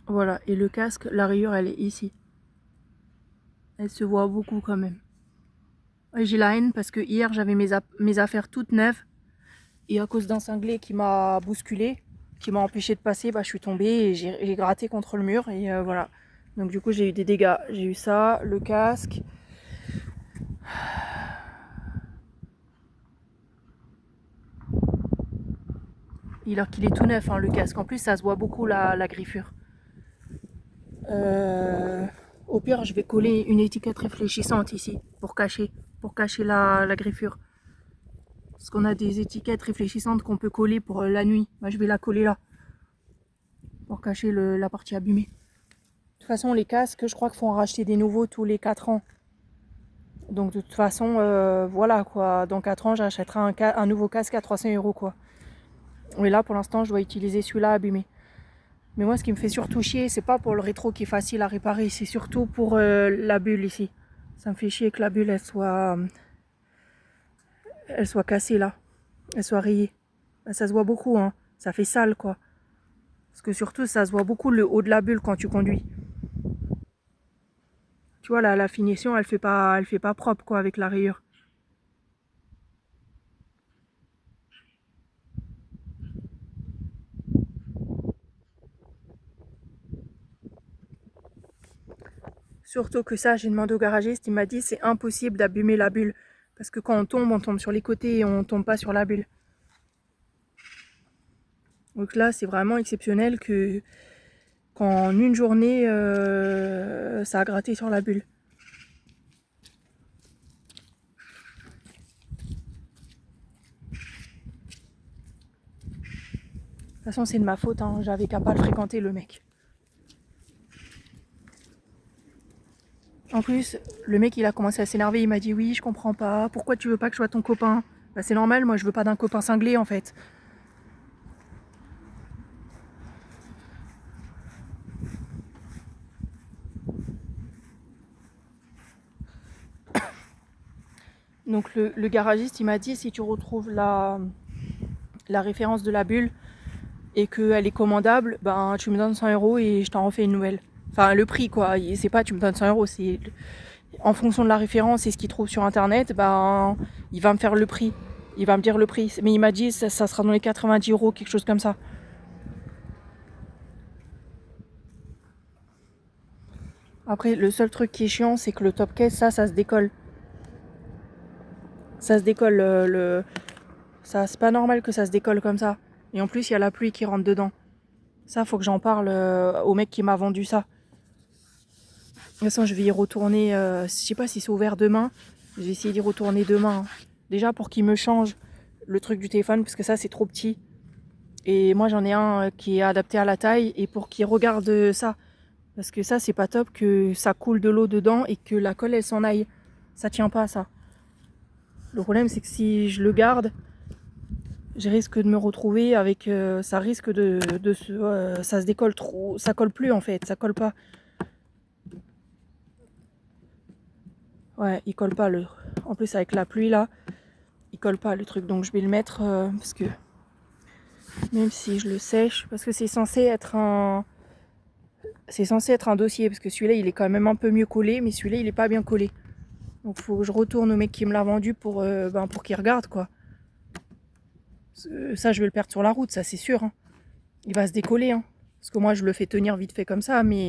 Voilà, et le casque, la rayure elle est ici. Elle se voit beaucoup quand même. J'ai la haine parce que hier j'avais mes affaires toutes neuves. Et à cause d'un cinglé qui m'a bousculé, qui m'a empêché de passer, bah, je suis tombée et j'ai gratté contre le mur. Et voilà. Donc du coup j'ai eu des dégâts. J'ai eu ça, le casque. Alors qu'il est tout neuf, hein, le casque. En plus ça se voit beaucoup la griffure. Au pire je vais coller une étiquette réfléchissante ici pour cacher la griffure. Parce qu'on a des étiquettes réfléchissantes qu'on peut coller pour la nuit. Moi je vais la coller là. Pour cacher la partie abîmée. De toute façon les casques, je crois qu'il faut en racheter des nouveaux tous les 4 ans. Donc de toute façon, voilà quoi. Dans 4 ans, j'achèterai un nouveau casque à 300 € quoi. Mais là, pour l'instant, je dois utiliser celui-là abîmé. Mais moi, ce qui me fait surtout chier, c'est pas pour le rétro qui est facile à réparer, c'est surtout pour la bulle ici. Ça me fait chier que la bulle, elle soit cassée là. Elle soit rayée. Ça se voit beaucoup, hein. Ça fait sale quoi. Parce que surtout, ça se voit beaucoup le haut de la bulle quand tu conduis. Tu vois, la finition, elle fait pas propre quoi avec la rayure. Surtout que ça, j'ai demandé au garagiste, il m'a dit c'est impossible d'abîmer la bulle. Parce que quand on tombe sur les côtés et on tombe pas sur la bulle. Donc là, c'est vraiment exceptionnel que qu'en une journée, ça a gratté sur la bulle. De toute façon, c'est de ma faute, hein. J'avais qu'à pas le fréquenter, le mec. En plus, le mec, il a commencé à s'énerver, il m'a dit oui, je comprends pas, pourquoi tu veux pas que je sois ton copain? Bah c'est normal, moi je veux pas d'un copain cinglé en fait. Donc le garagiste, il m'a dit si tu retrouves la référence de la bulle et qu'elle est commandable, ben tu me donnes 100 € et je t'en refais une nouvelle. Enfin le prix quoi, c'est pas tu me donnes 100 €, c'est en fonction de la référence et ce qu'il trouve sur internet, ben il va me faire le prix. Il va me dire le prix. Mais il m'a dit ça sera dans les 90 €, quelque chose comme ça. Après, le seul truc qui est chiant, c'est que le top case, ça se décolle. Ça se décolle. Ça, c'est pas normal que ça se décolle comme ça. Et en plus, il y a la pluie qui rentre dedans. Ça, faut que j'en parle au mec qui m'a vendu ça. De toute façon, je vais y retourner. Je sais pas si c'est ouvert demain. Je vais essayer d'y retourner demain. Déjà pour qu'il me change le truc du téléphone, parce que ça, c'est trop petit. Et moi, j'en ai un qui est adapté à la taille. Et pour qu'il regarde ça. Parce que ça, c'est pas top que ça coule de l'eau dedans et que la colle, elle s'en aille. Ça tient pas, ça. Le problème, c'est que si je le garde, je risque de me retrouver avec... ça risque de se... ça se décolle trop. Ça colle plus, en fait. Ça colle pas. Ouais, il colle pas. En plus, avec la pluie, là, il colle pas, le truc. Donc, je vais le mettre parce que... Même si je le sèche, parce que c'est censé être un... C'est censé être un dossier, parce que celui-là, il est quand même un peu mieux collé, mais celui-là, il est pas bien collé. Donc, faut que je retourne au mec qui me l'a vendu pour qu'il regarde, quoi. Ça, je vais le perdre sur la route, ça, c'est sûr. Hein. Il va se décoller, hein. Parce que moi, je le fais tenir vite fait comme ça, mais